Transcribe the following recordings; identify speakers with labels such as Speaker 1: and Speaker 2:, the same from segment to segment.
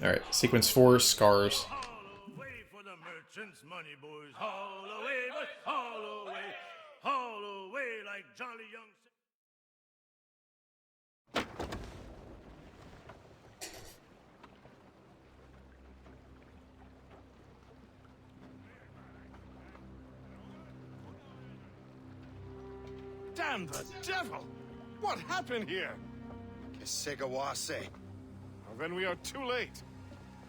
Speaker 1: Alright, sequence 4, Scars.
Speaker 2: Damn the devil! What happened here?
Speaker 3: Kesegawase.
Speaker 2: Well, then we are too late.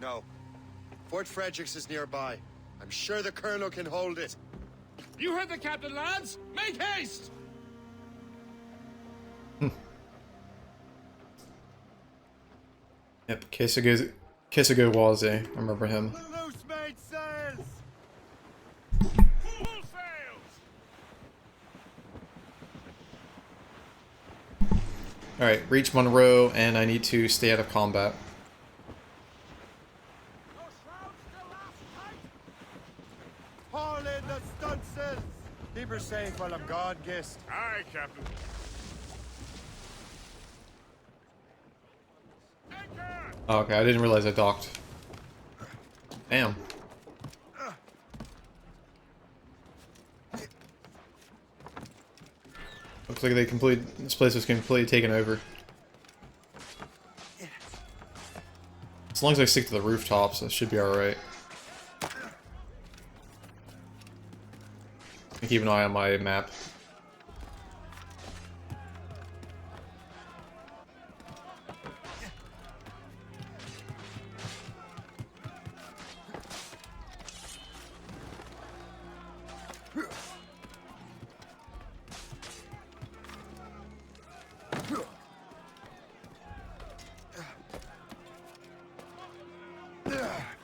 Speaker 3: No. Fort Fredericks is nearby. I'm sure the Colonel can hold it.
Speaker 2: You heard the captain, lads! Make haste!
Speaker 1: Yep, Kesegawase. I remember him.
Speaker 3: Loose made sails!
Speaker 2: Full sails!
Speaker 1: Alright, reach Monroe, and I need to stay out of combat.
Speaker 3: Haul in the stunsails! Keep her safe while I'm gone, Gist.
Speaker 2: Aye, Captain. Anchor!
Speaker 1: Oh, okay, I didn't realize I docked. Damn. Looks like this place was completely taken over. As long as I stick to the rooftops, I should be alright. Keep an eye on my map.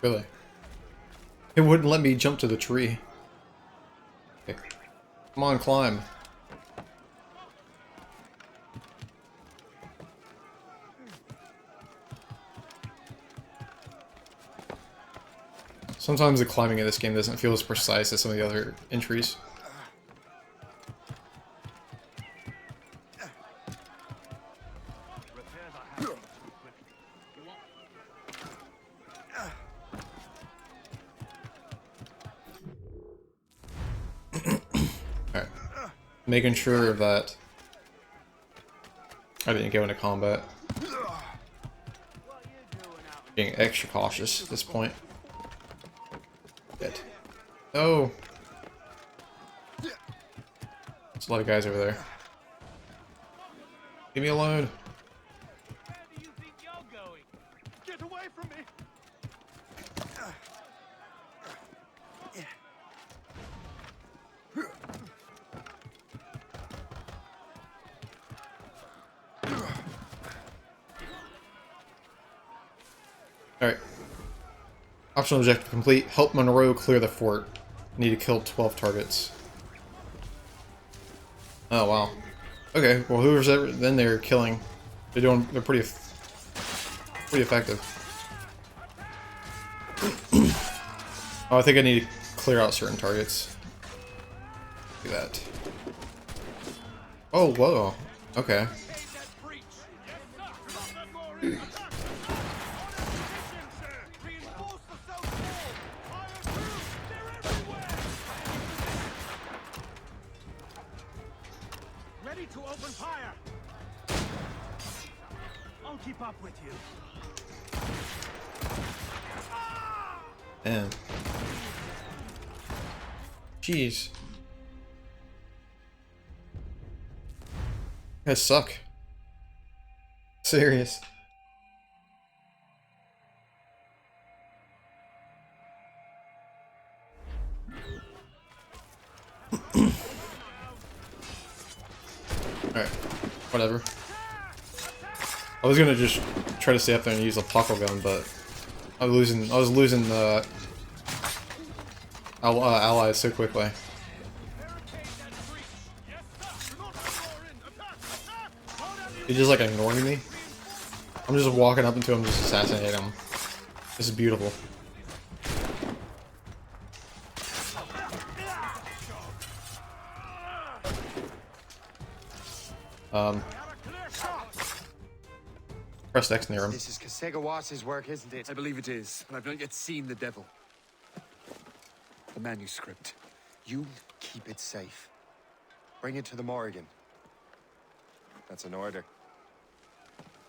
Speaker 1: Really? It wouldn't let me jump to the tree. Okay. Come on, climb. Sometimes the climbing in this game doesn't feel as precise as some of the other entries. Alright. Making sure that I didn't go into combat. Being extra cautious at this point. Dead. Oh! There's a lot of guys over there. Leave me alone.
Speaker 2: Where do you think you're going? Get away from me!
Speaker 1: Alright. Optional objective complete. Help Monroe clear the fort. Need to kill 12 targets. Oh, wow. Okay, well whoever's in there killing, they're pretty effective. Oh, I think I need to clear out certain targets. Do that. Oh, whoa. Okay.
Speaker 2: Ready to open fire! I'll keep up with you.
Speaker 1: Man. Jeez. You guys suck. Serious. Alright, whatever. I was gonna just try to stay up there and use a puckle gun, but I was losing the allies so quickly. He's just like ignoring me. I'm just walking up into him, just assassinating him. This is beautiful. Press X near him.
Speaker 3: This is Kasegawas's work, isn't it?
Speaker 4: I believe it is, but I've not yet seen the devil. The manuscript.
Speaker 3: You keep it safe. Bring it to the Morrigan. That's an order.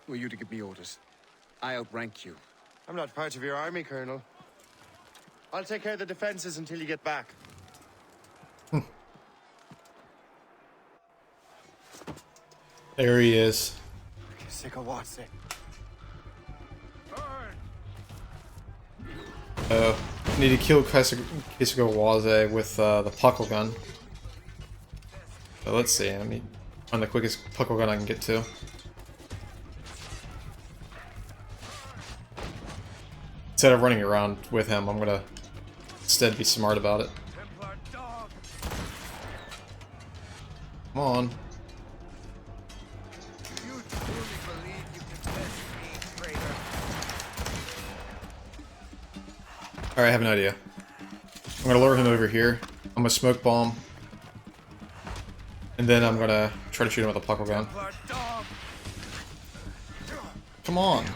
Speaker 4: Who are you to give me orders? I outrank you.
Speaker 3: I'm not part of your army, Colonel. I'll take care of the defenses until you get back.
Speaker 1: There he is.
Speaker 3: Kasegawase.
Speaker 1: Need to kill Kisagawase with the puckle gun. So let's see. Let me find the quickest puckle gun I can get to. Instead of running around with him, I'm gonna instead be smart about it.
Speaker 2: Templar dog.
Speaker 1: Come on.
Speaker 2: You truly believe you can test me, traitor?
Speaker 1: Alright, I have an idea. I'm gonna lure him over here. I'm gonna smoke bomb. And then I'm gonna try to shoot him with a puckle gun.
Speaker 2: Templar dog.
Speaker 1: Come on.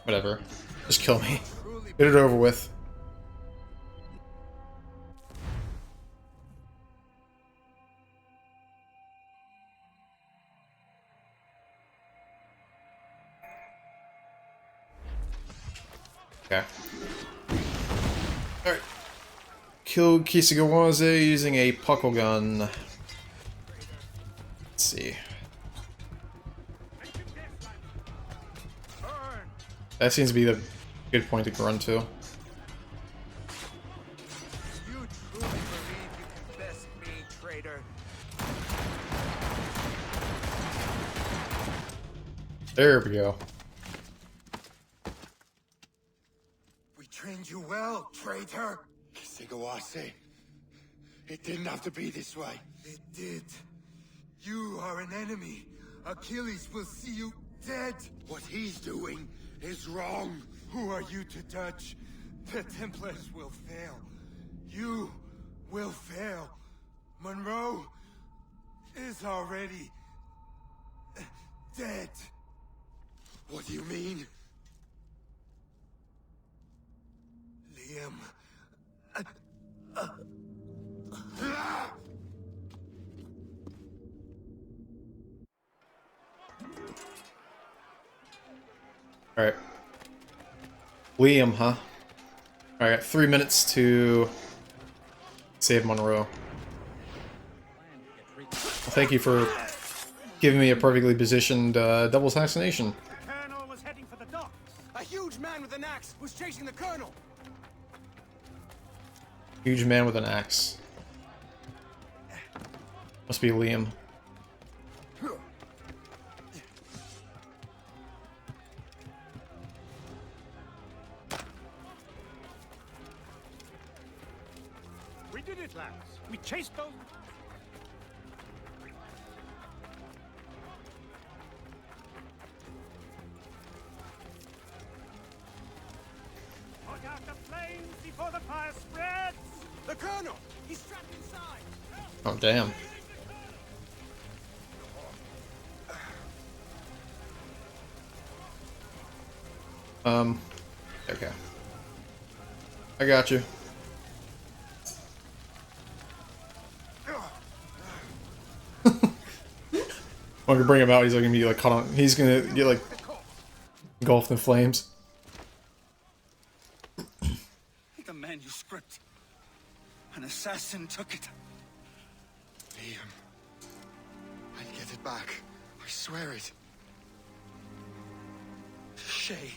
Speaker 1: Whatever. Just kill me. Get it over with. Okay. Alright. Kill Kisagawase using a puckle gun. Let's see. That seems to be the good point to run to.
Speaker 2: You truly believe you can best me, traitor?
Speaker 1: There we go.
Speaker 3: We trained you well, traitor. Kasegawase. It didn't have to be this way.
Speaker 5: It did. You are an enemy. Achilles will see you dead.
Speaker 3: What he's doing is wrong.
Speaker 5: Who are you to judge? The Templars will fail. You will fail. Monroe is already dead.
Speaker 3: What do you mean?
Speaker 5: Liam.
Speaker 1: Alright. Liam, huh? Alright, 3 minutes to save Monroe. Well, thank you for giving me a perfectly positioned double assassination.
Speaker 2: The colonel was heading for the docks.
Speaker 4: A huge man with an axe was chasing the colonel.
Speaker 1: Huge man with an axe. Must be Liam.
Speaker 2: We did it, lads. We chased those. Put out the flames before the fire spreads.
Speaker 4: The colonel! He's trapped inside!
Speaker 1: Oh, damn. Okay. I got you. When I can bring him out, he's like gonna be like caught on. He's gonna get like engulfed in flames.
Speaker 5: The manuscript. An assassin took it.
Speaker 3: Liam. I'll get it back. I swear it.
Speaker 5: Shay.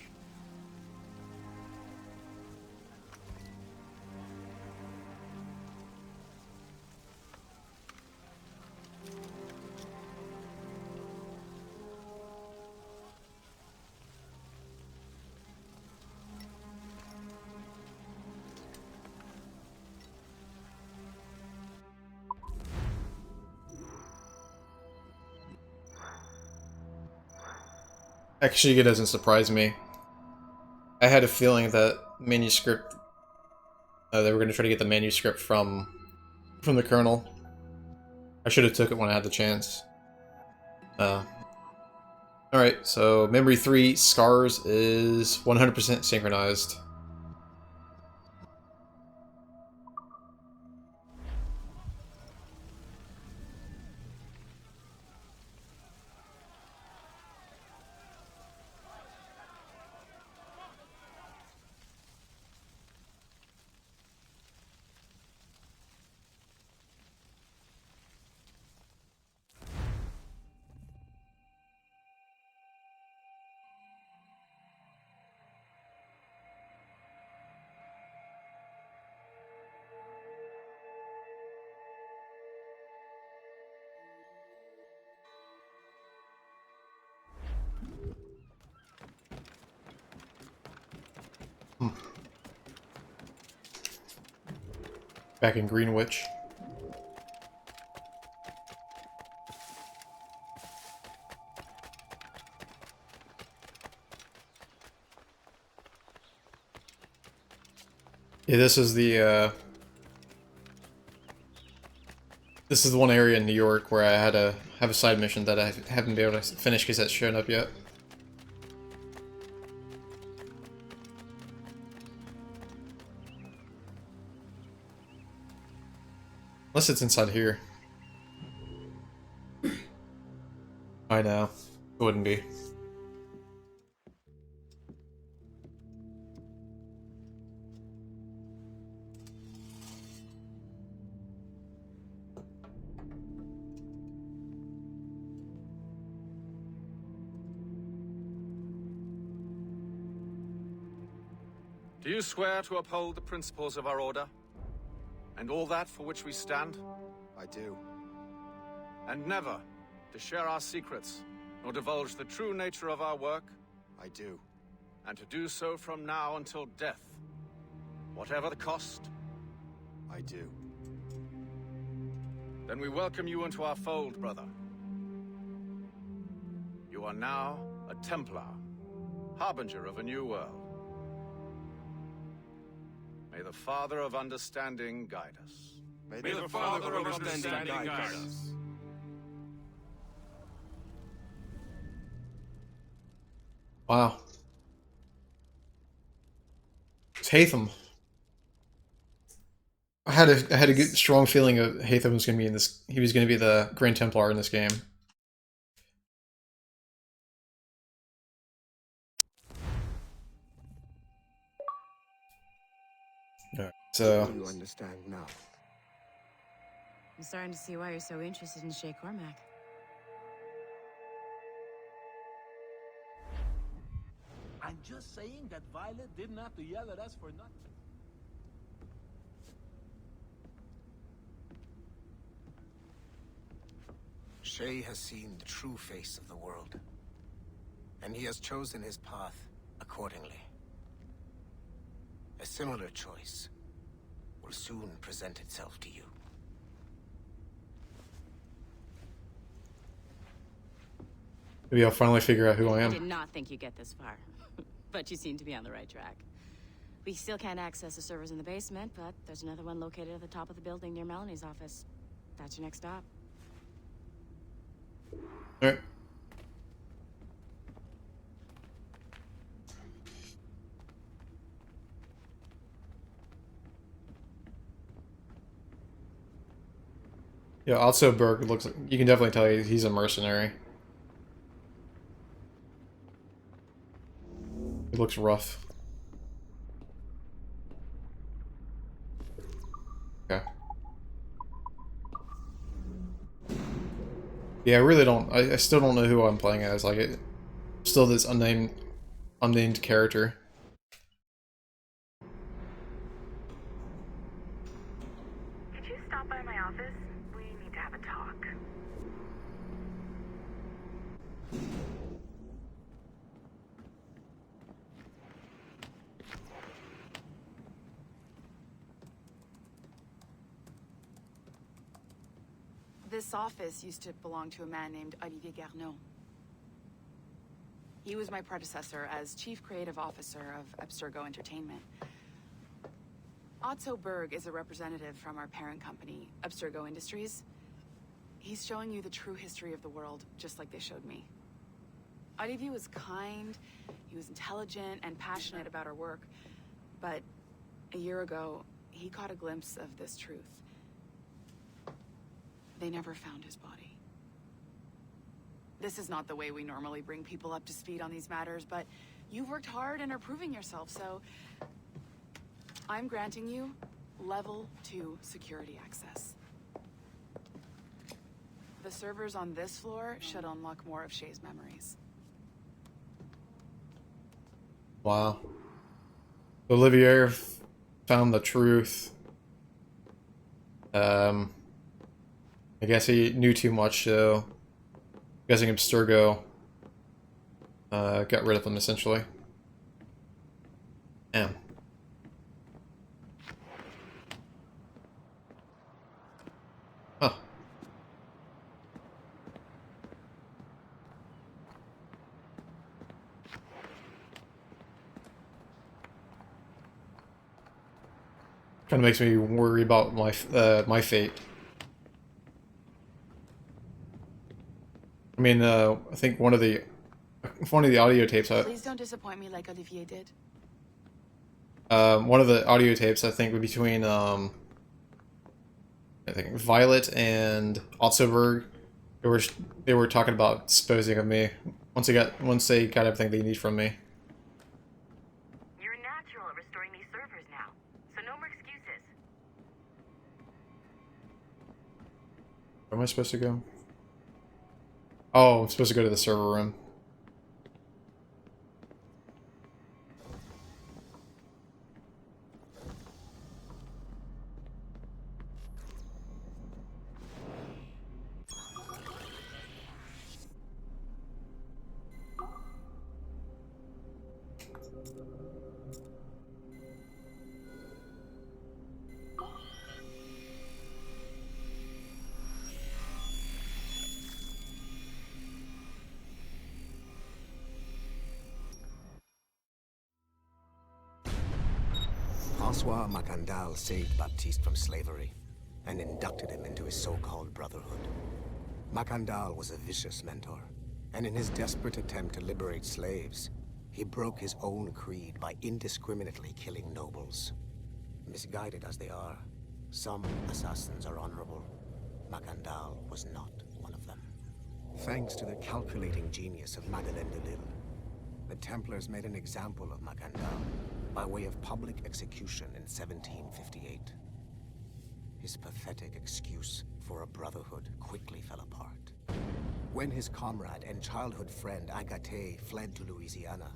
Speaker 1: Actually, it doesn't surprise me. I had a feeling that manuscript. They were going to try to get the manuscript from from the Colonel. I should have took it when I had the chance. Alright, so Memory 3 Scars is 100% synchronized. Back in Greenwich. Yeah, this is the one area in New York where I had to have a side mission that I haven't been able to finish because that's shown up yet. Unless it's inside here. I know. It wouldn't be.
Speaker 4: Do you swear to uphold the principles of our order? And all that for which we stand?
Speaker 3: I do.
Speaker 4: And never to share our secrets, nor divulge the true nature of our work?
Speaker 3: I do.
Speaker 4: And to do so from now until death, whatever the cost?
Speaker 3: I do.
Speaker 4: Then we welcome you into our fold, brother. You are now a Templar, harbinger of a new world. May the Father of Understanding guide us.
Speaker 3: May
Speaker 5: the Father of Understanding guide us.
Speaker 1: Wow. It's Hatham. I had a good, strong feeling of Hatham was going to be in this. He was going to be the Grand Templar in this game. Alright, so
Speaker 3: Do you understand now?
Speaker 6: I'm starting to see why you're so interested in Shay Cormac.
Speaker 2: I'm just saying that Violet didn't have to yell at us for nothing.
Speaker 7: Shay has seen the true face of the world, and he has chosen his path accordingly. A similar choice will soon present itself to you.
Speaker 1: maybe I'll finally figure out who I
Speaker 6: I
Speaker 1: am.
Speaker 6: did not think you'd get this far, but you seem to be on the right track. We still can't access the servers in the basement, but there's another one located at the top of the building near Melanie's office. That's your next stop.
Speaker 1: Alright. Yeah, also Berg looks like, you can definitely tell he's a mercenary. He looks rough. Okay. Yeah, I really don't. I still don't know who I'm playing as. Like, still this unnamed character.
Speaker 8: Could you stop by my office? We need to have a talk.
Speaker 9: This office used to belong to a man named Olivier Garneau. He was my predecessor as Chief Creative Officer of Abstergo Entertainment. Otto Berg is a representative from our parent company, Abstergo Industries. He's showing you the true history of the world, just like they showed me. IDV was kind, he was intelligent and passionate about our work, but a year ago, he caught a glimpse of this truth. They never found his body. This is not the way we normally bring people up to speed on these matters, but you've worked hard and are proving yourself, so I'm granting you level 2 security access. The servers on this floor should unlock more of Shay's memories.
Speaker 1: Wow. Olivier found the truth. I guess he knew too much, so I'm guessing Abstergo got rid of him essentially. Damn. Huh. Kind of makes me worry about my my fate. I mean, I think one of the audio tapes.
Speaker 9: Please don't disappoint me like Olivier did.
Speaker 1: One of the audio tapes I think would be between I think Violet and Otzoberg. They were talking about disposing of me once they got everything they need from me.
Speaker 8: You're natural at restoring these servers now, so no more excuses.
Speaker 1: Where am I supposed to go? Oh, I'm supposed to go to the server room.
Speaker 7: Francois Macandal saved Baptiste from slavery and inducted him into his so-called brotherhood. Macandal was a vicious mentor, and in his desperate attempt to liberate slaves, he broke his own creed by indiscriminately killing nobles. Misguided as they are, some assassins are honorable. Macandal was not one of them. Thanks to the calculating genius of Madeleine de Lille, the Templars made an example of Macandal by way of public execution in 1758. His pathetic excuse for a brotherhood quickly fell apart. When his comrade and childhood friend Agathe fled to Louisiana,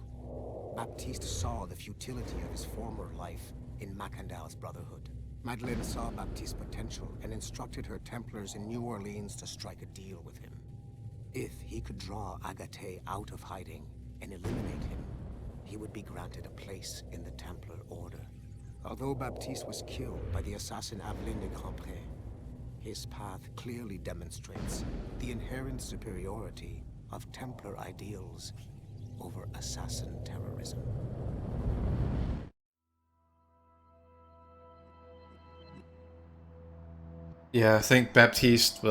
Speaker 7: Baptiste saw the futility of his former life in Macandal's brotherhood. Madeleine saw Baptiste's potential and instructed her Templars in New Orleans to strike a deal with him. If he could draw Agathe out of hiding and eliminate him, he would be granted a place in the Templar Order. Although Baptiste was killed by the assassin Aveline de Grandpré, his path clearly demonstrates the inherent superiority of Templar ideals over assassin terrorism.
Speaker 1: Yeah, I think Baptiste,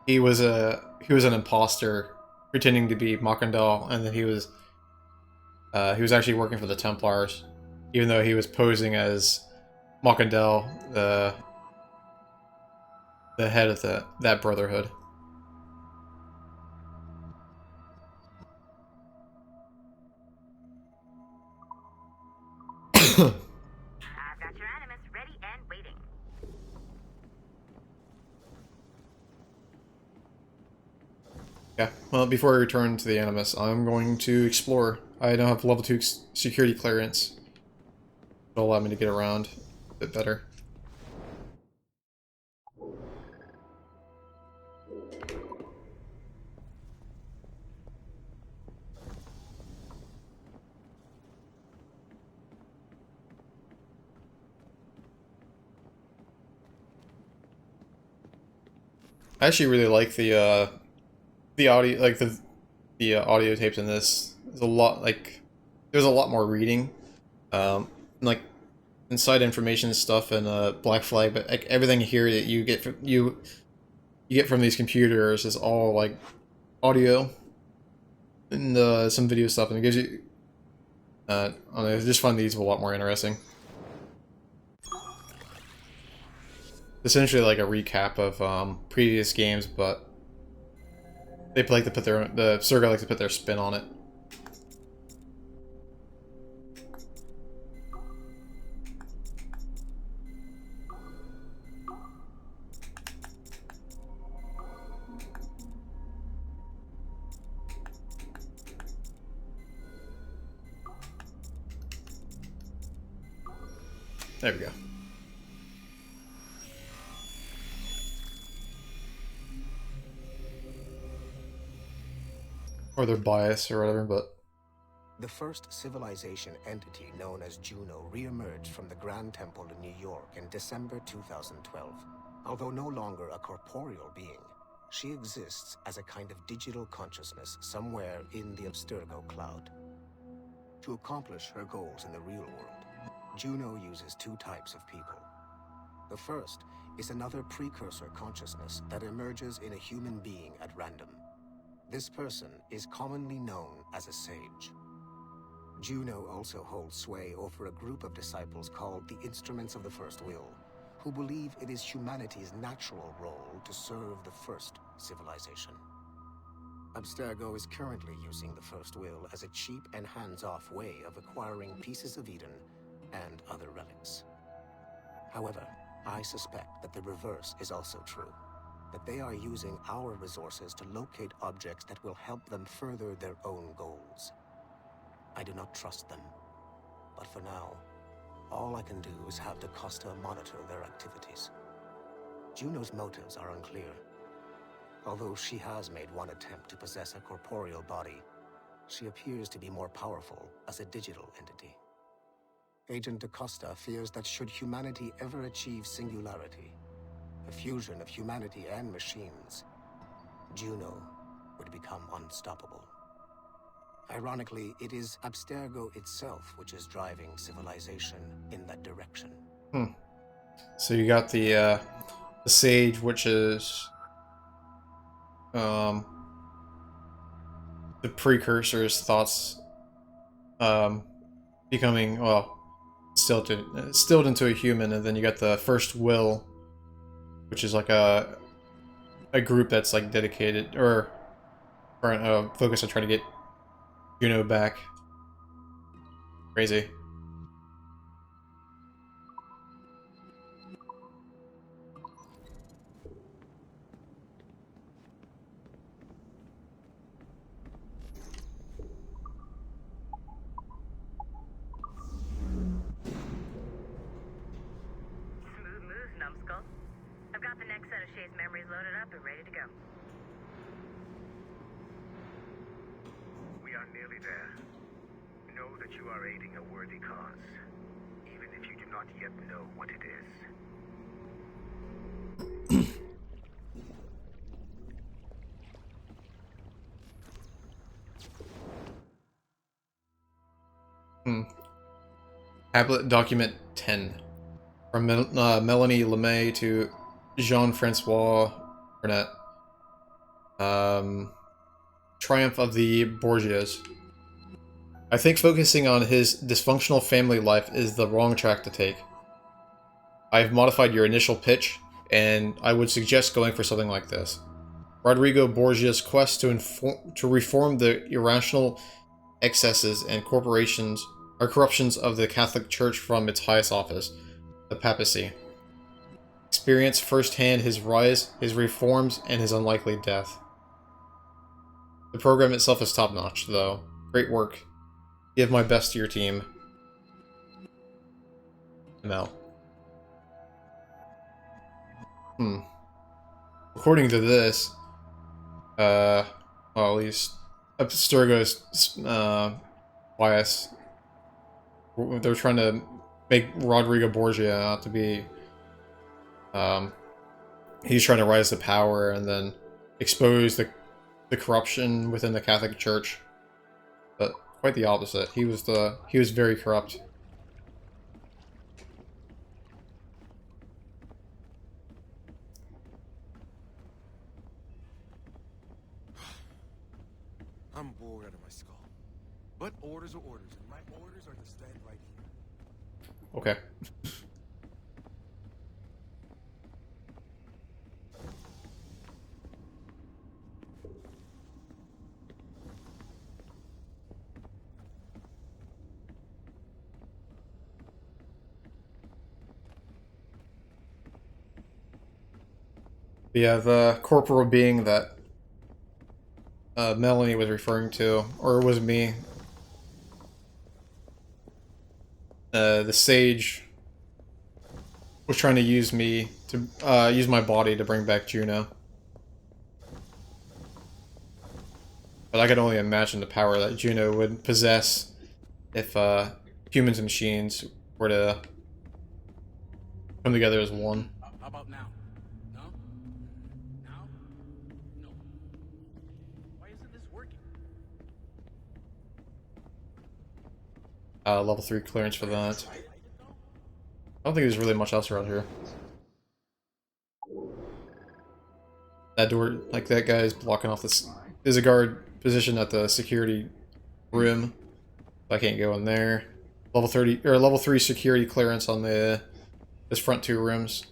Speaker 1: he was an imposter pretending to be Macandal, and then he was actually working for the Templars, even though he was posing as Macandal, the head of that brotherhood.
Speaker 8: I've got your animus ready and waiting.
Speaker 1: Yeah, well, before I return to the Animus, I'm going to explore. I now have level 2 security clearance. It'll allow me to get around a bit better. I actually really like the audio, like the audio tapes in this. There's a lot more reading. Like inside information stuff and Black Flag, but like everything here that you get from you get from these computers is all like audio and some video stuff, and it gives you I don't know, I just find these a lot more interesting. Essentially like a recap of previous games, but they like to put their the Abstergo like to put their spin on it. There we go. Or their bias or whatever, but...
Speaker 7: The first civilization entity known as Juno re-emerged from the Grand Temple in New York in December 2012. Although no longer a corporeal being, she exists as a kind of digital consciousness somewhere in the Abstergo cloud. To accomplish her goals in the real world, Juno uses two types of people. The first is another precursor consciousness that emerges in a human being at random. This person is commonly known as a sage. Juno also holds sway over a group of disciples called the Instruments of the First Will, who believe it is humanity's natural role to serve the first civilization. Abstergo is currently using the First Will as a cheap and hands-off way of acquiring pieces of Eden and other relics. However, I suspect that the reverse is also true, that they are using our resources to locate objects that will help them further their own goals. I do not trust them, but for now, all I can do is have DaCosta monitor their activities. Juno's motives are unclear. Although she has made one attempt to possess a corporeal body, she appears to be more powerful as a digital entity. Agent DaCosta fears that should humanity ever achieve singularity, a fusion of humanity and machines, Juno would become unstoppable. Ironically, it is Abstergo itself which is driving civilization in that direction.
Speaker 1: So you got the Sage, which is the precursor's thoughts becoming, well, instilled into a human, and then you got the First Will, which is like a group that's like dedicated or focused on trying to get Juno back. Crazy.
Speaker 8: I've got the next set of Shay's memories loaded up and ready to go.
Speaker 10: We are nearly there. Know that you are aiding a worthy cause, even if you do not yet know what it is.
Speaker 1: Tablet document 10. From Melanie LeMay to Jean-Francois Burnett. Triumph of the Borgias. I think focusing on his dysfunctional family life is the wrong track to take. I've modified your initial pitch, and I would suggest going for something like this. Rodrigo Borgia's quest to reform the irrational excesses and corruptions of the Catholic Church from its highest office, the papacy. Experience firsthand his rise, his reforms, and his unlikely death. The program itself is top-notch, though. Great work. Give my best to your team. ML. According to this, well, at least Abstergo's bias. They're trying to make Rodrigo Borgia out to be, he's trying to rise to power and then expose the corruption within the Catholic Church. But quite the opposite. He was very corrupt.
Speaker 5: dead right here.
Speaker 1: Okay. Yeah, the corporal being that Melanie was referring to, or it was me. The sage was trying to use me to use my body to bring back Juno. But I could only imagine the power that Juno would possess if humans and machines were to come together as one.
Speaker 2: How about now? No? Now? No. Why isn't this working?
Speaker 1: Level 3 clearance for that. I don't think there's really much else around here. That door, like that guy is blocking off this. There's a guard positioned at the security room. I can't go in there. Level 30 or level 3 security clearance on the this front 2 rooms.